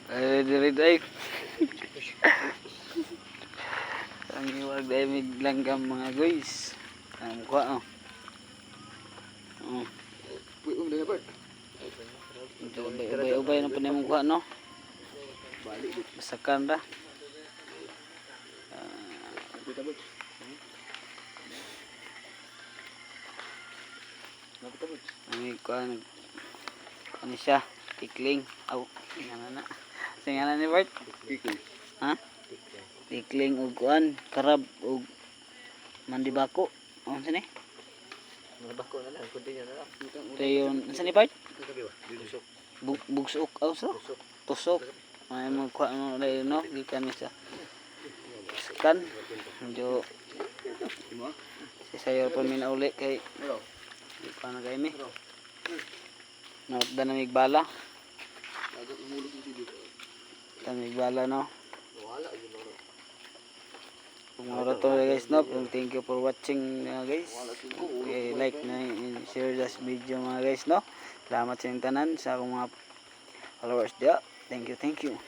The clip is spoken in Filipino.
Ready ay. Ang iwag dahil may langgam mga guys. Ang mukha oh. Ubay-ubay na po na yung mukha no. Basakan ra. Ang kuan ano siya, tikling. Aw, ingana na. Singalan ni Bart? Tikling. Ha? Tikling ug kuan, karab ug mandibako. Oh, sini? Mandibako na lang, kunti na lang. Dayon, sini Bart? Bugsok aw so? Tusok. Ay mo kuan mo dayon no, gikan ni sa skan. Medyo si sayor pa min uli kay di pa na kay mi. Nawat na migbala. Migbala no. Kung mara to guys no, thank you for watching guys. Okay, like na share this video mga guys no. Salamat sa inyong tanan sa akong mga followers dia. Thank you.